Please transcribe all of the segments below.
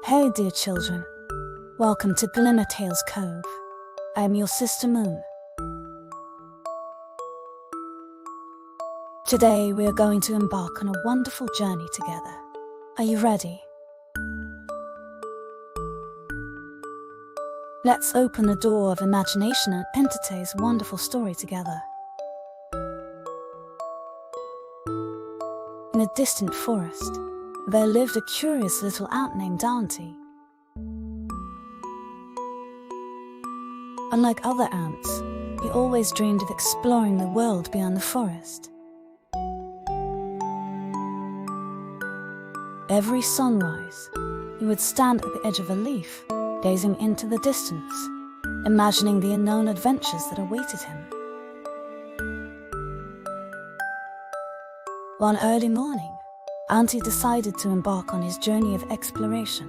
Hey dear children, welcome to Glimmer Tales Cove. I am your sister Moon. Today we are going to embark on a wonderful journey together. Are you ready? Let's open the door of imagination and enter today's wonderful story together. In a distant forest, there lived a curious little ant named Anty. Unlike other ants, he always dreamed of exploring the world beyond the forest. Every sunrise, he would stand at the edge of a leaf, gazing into the distance, imagining the unknown adventures that awaited him. One early morning, Anty decided to embark on his journey of exploration.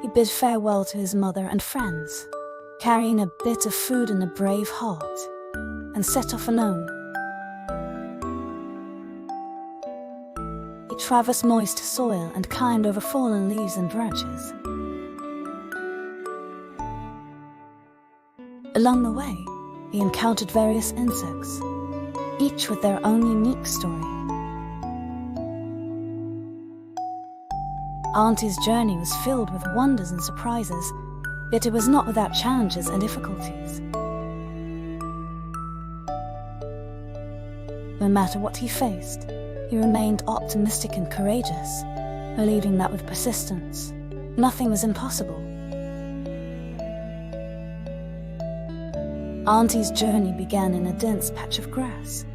He bid farewell to his mother and friends, carrying a bit of food and a brave heart, and set off alone. He traversed moist soil and climbed over fallen leaves and branches. Along the way, he encountered various insects, each with their own unique story. Anty's journey was filled with wonders and surprises, yet it was not without challenges and difficulties. No matter what he faced, he remained optimistic and courageous, believing that with persistence, nothing was impossible. Anty's journey began in a dense patch of grass.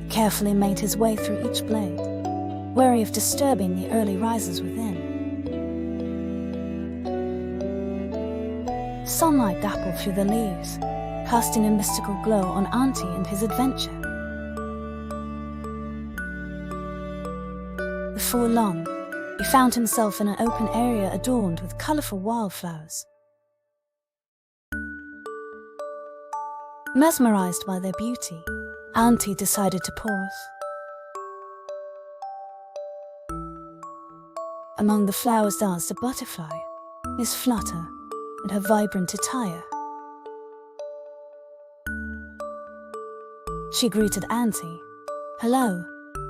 He carefully made his way through each blade, wary of disturbing the early risers within. Sunlight dappled through the leaves, casting a mystical glow on Anty and his adventure. Before long, he found himself in an open area adorned with colorful wildflowers. Mesmerized by their beauty, Anty decided to pause. Among the flowers danced a butterfly, Miss Flutter, in her vibrant attire. She greeted Anty. "Hello,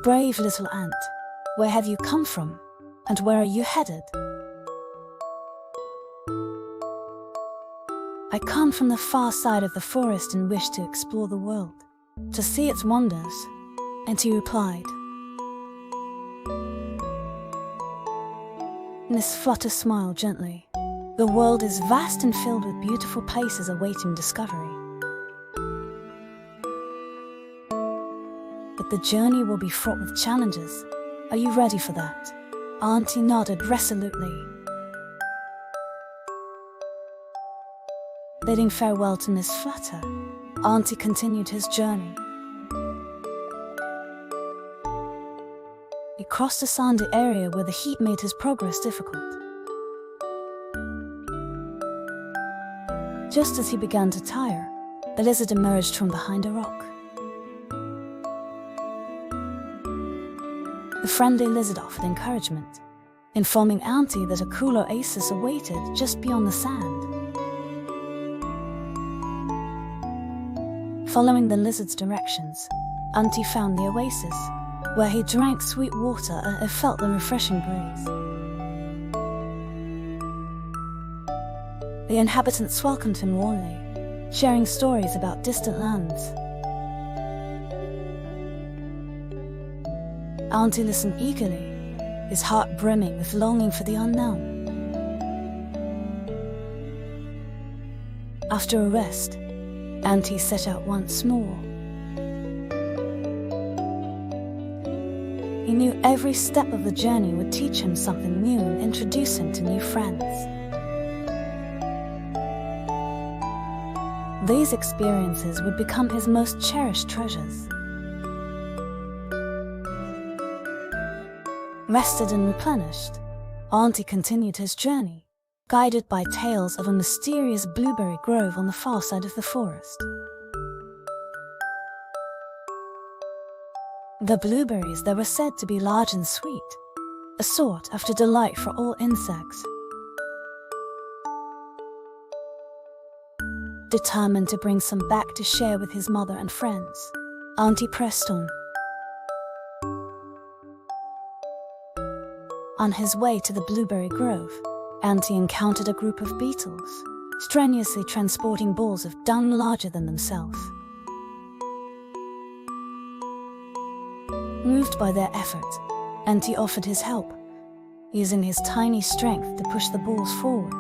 brave little ant. Where have you come from? And where are you headed?" "I come from the far side of the forest and wish to explore the world, to see its wonders," Anty replied. Miss Flutter smiled gently. "The world is vast and filled with beautiful places awaiting discovery. But the journey will be fraught with challenges. Are you ready for that?" Anty nodded resolutely. Bidding farewell to Miss Flutter, Anty continued his journey. He crossed a sandy area where the heat made his progress difficult. Just as he began to tire, a lizard emerged from behind a rock. The friendly lizard offered encouragement, informing Anty that a cool oasis awaited just beyond the sand. Following the lizard's directions, Anty found the oasis, where he drank sweet water and felt the refreshing breeze. The inhabitants welcomed him warmly, sharing stories about distant lands. Anty listened eagerly, his heart brimming with longing for the unknown. After a rest, Anty set out once more. He knew every step of the journey would teach him something new and introduce him to new friends. These experiences would become his most cherished treasures. Rested and replenished, Anty continued his journey, guided by tales of a mysterious blueberry grove on the far side of the forest. The blueberries there were said to be large and sweet, a sought-after delight for all insects. Determined to bring some back to share with his mother and friends, Anty pressed on. On his way to the blueberry grove, Anty encountered a group of beetles, strenuously transporting balls of dung larger than themselves. Moved by their effort, Anty offered his help, using his tiny strength to push the balls forward.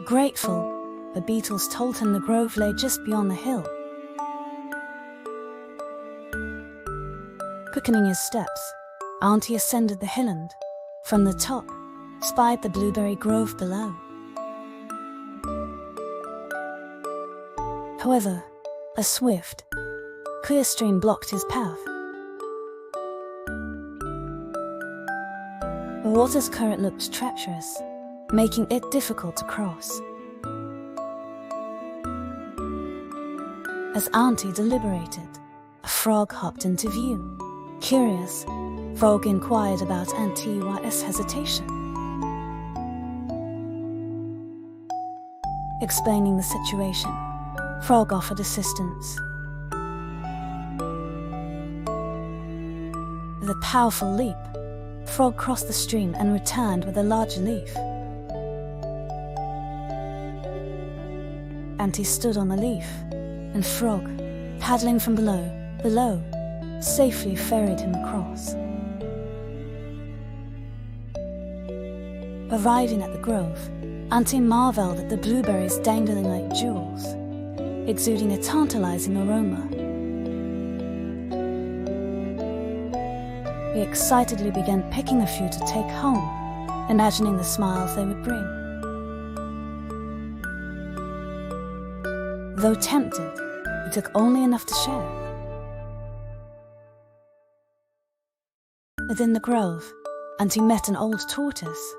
Grateful, the beetles told him the grove lay just beyond the hill. Quickening his steps, Anty ascended the hill and, from the top, spied the blueberry grove below. However, a swift, clear stream blocked his path. The water's current looked treacherous, making it difficult to cross. As Anty deliberated, a frog hopped into view. Curious, Frog inquired about Anty's hesitation. Explaining the situation, Frog offered assistance. With a powerful leap, Frog crossed the stream and returned with a large leaf. Anty stood on the leaf, and Frog, paddling from below, safely ferried him across. Arriving at the grove, Anty marveled at the blueberries dangling like jewels, exuding a tantalizing aroma. He excitedly began picking a few to take home, imagining the smiles they would bring. Though tempted, he took only enough to share. Within the grove, Anty met an old tortoise,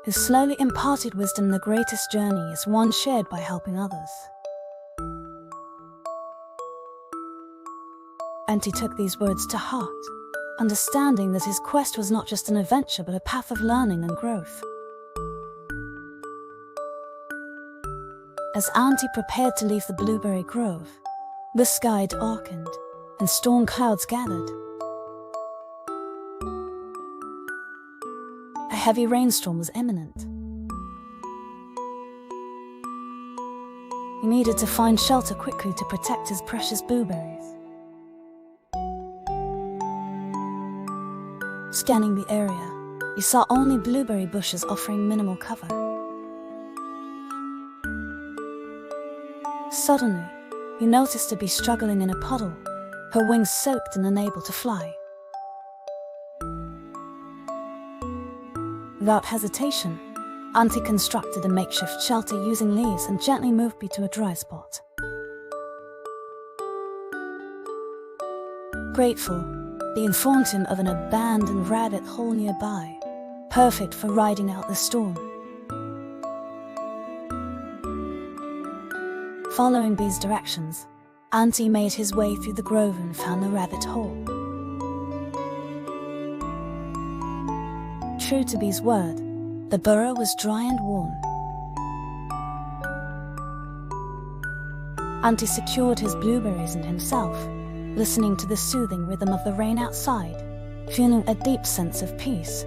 who slowly imparted wisdom. The greatest journey is one shared by helping others. Anty took these words to heart, understanding that his quest was not just an adventure but a path of learning and growth. As Anty prepared to leave the blueberry grove, the sky darkened and storm clouds gathered. A heavy rainstorm was imminent. He needed to find shelter quickly to protect his precious blueberries. Scanning the area, he saw only blueberry bushes offering minimal cover. Suddenly, he noticed a bee struggling in a puddle, her wings soaked and unable to fly. Without hesitation, Anty constructed a makeshift shelter using leaves and gently moved Bee to a dry spot. Grateful, Bee informed him of an abandoned rabbit hole nearby, perfect for riding out the storm. Following Bee's directions, Anty made his way through the grove and found the rabbit hole. True to Bee's word, the burrow was dry and warm. Anty secured his blueberries and himself, listening to the soothing rhythm of the rain outside, feeling a deep sense of peace.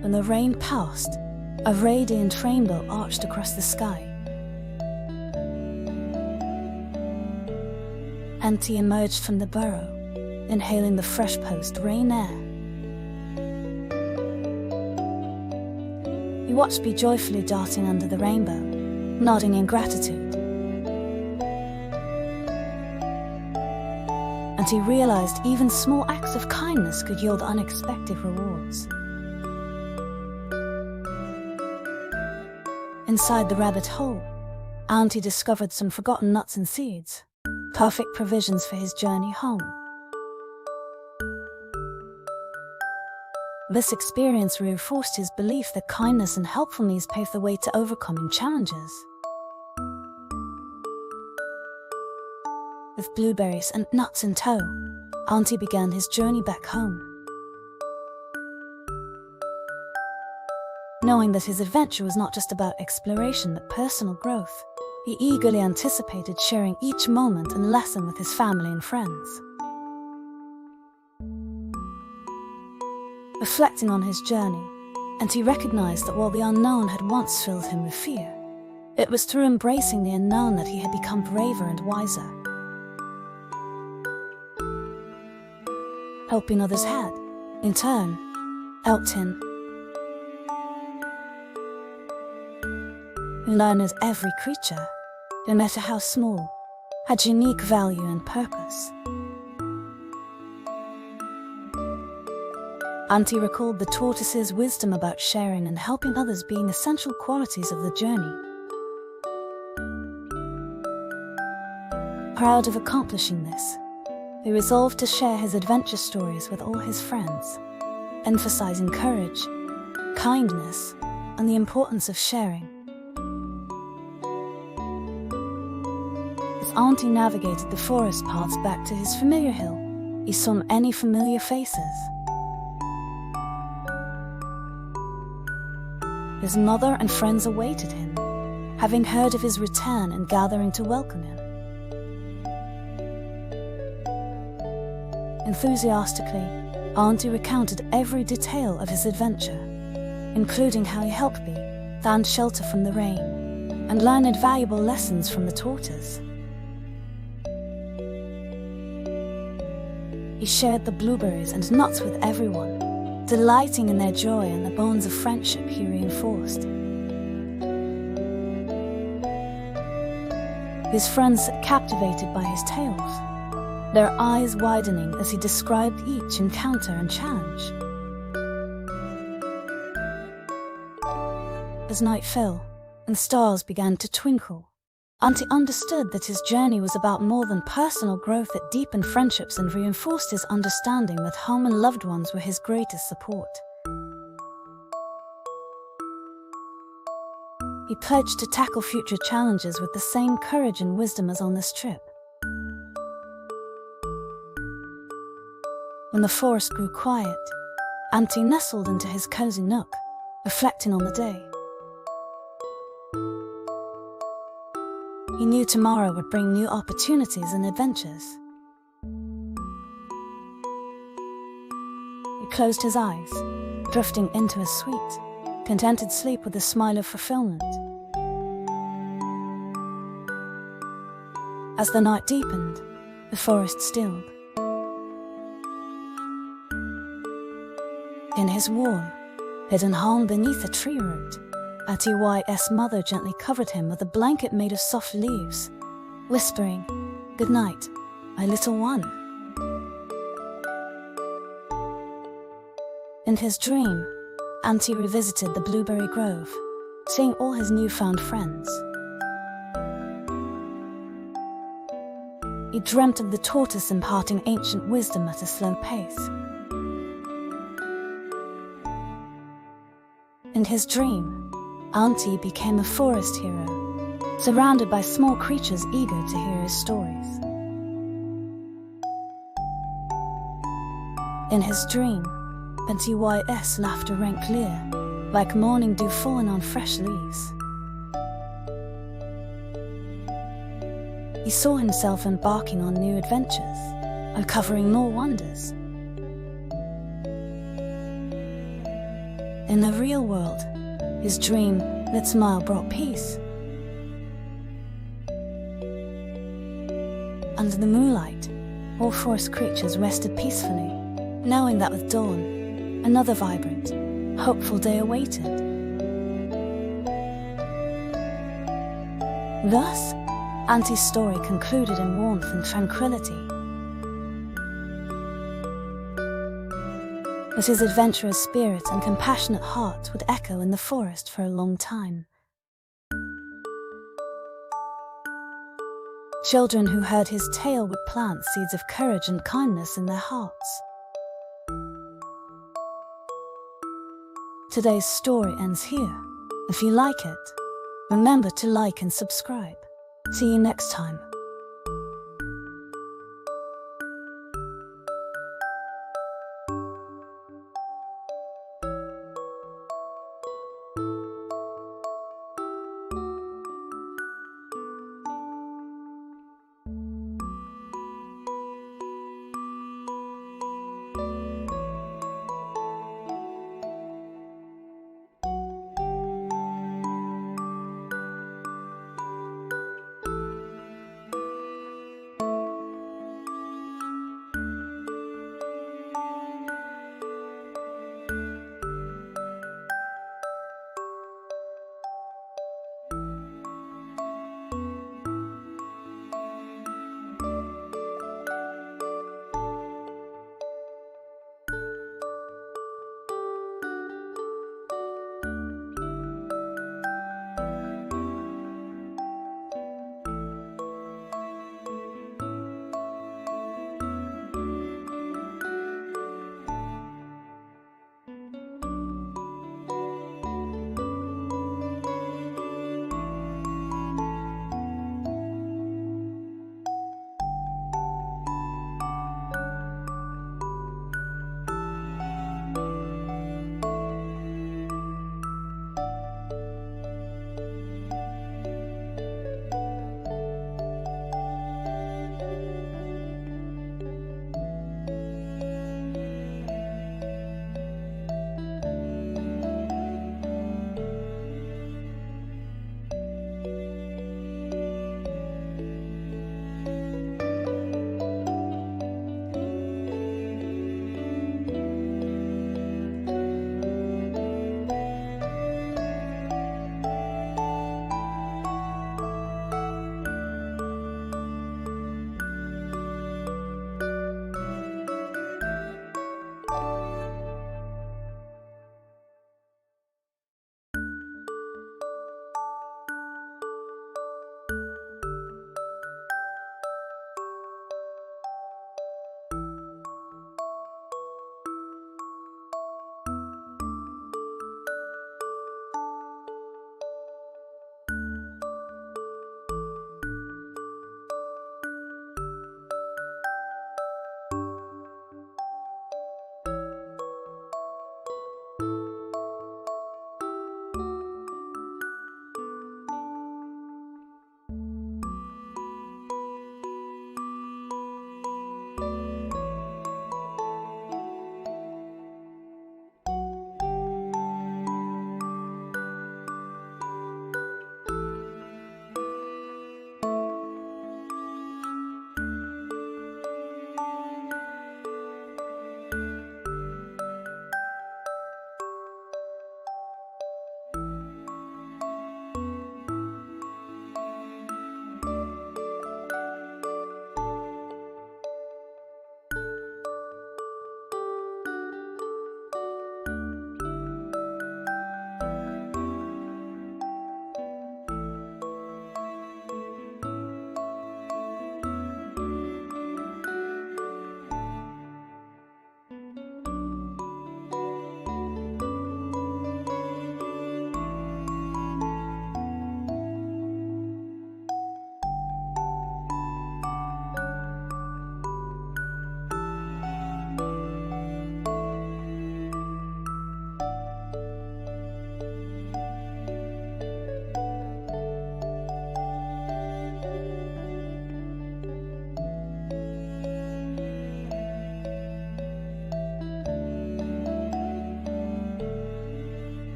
When the rain passed, a radiant rainbow arched across the sky. Anty emerged from the burrow, inhaling the fresh post-rain air. He watched Bee joyfully darting under the rainbow, nodding in gratitude. And he realized even small acts of kindness could yield unexpected rewards. Inside the rabbit hole, Anty discovered some forgotten nuts and seeds, perfect provisions for his journey home. This experience reinforced his belief that kindness and helpfulness pave the way to overcoming challenges. With blueberries and nuts in tow, Anty began his journey back home. Knowing that his adventure was not just about exploration but personal growth, he eagerly anticipated sharing each moment and lesson with his family and friends. Reflecting on his journey, Anty recognized that while the unknown had once filled him with fear, it was through embracing the unknown that he had become braver and wiser. Helping others had, in turn, helped him. He learned that every creature, no matter how small, had unique value and purpose. Anty recalled the tortoise's wisdom about sharing and helping others being essential qualities of the journey. Proud of accomplishing this, he resolved to share his adventure stories with all his friends, emphasizing courage, kindness, and the importance of sharing. As Anty navigated the forest paths back to his familiar hill, he saw many familiar faces. His mother and friends awaited him, having heard of his return and gathering to welcome him. Enthusiastically, Anty recounted every detail of his adventure, including how he helped me find shelter from the rain and learned valuable lessons from the tortoise. He shared the blueberries and nuts with everyone, delighting in their joy and the bonds of friendship he reinforced. His friends sat captivated by his tales, their eyes widening as he described each encounter and challenge. As night fell and stars began to twinkle, Anty understood that his journey was about more than personal growth. It deepened friendships and reinforced his understanding that home and loved ones were his greatest support. He pledged to tackle future challenges with the same courage and wisdom as on this trip. When the forest grew quiet, Anty nestled into his cozy nook, reflecting on the day. He knew tomorrow would bring new opportunities and adventures. He closed his eyes, drifting into a sweet, contented sleep with a smile of fulfillment. As the night deepened, the forest stilled. In his warm, hidden home beneath a tree root, Anty's mother gently covered him with a blanket made of soft leaves, whispering, "Good night, my little one." In his dream, Anty revisited the blueberry grove, seeing all his newfound friends. He dreamt of the tortoise imparting ancient wisdom at a slow pace. In his dream, Anty became a forest hero, surrounded by small creatures eager to hear his stories. In his dream, Anty's laughter rang clear, like morning dew falling on fresh leaves. He saw himself embarking on new adventures, uncovering more wonders. In the real world, his dream, that smile brought peace. Under the moonlight, all forest creatures rested peacefully, knowing that with dawn, another vibrant, hopeful day awaited. Thus, Anty's story concluded in warmth and tranquility. But his adventurous spirit and compassionate heart would echo in the forest for a long time. Children who heard his tale would plant seeds of courage and kindness in their hearts. Today's story ends here. If you like it, remember to like and subscribe. See you next time.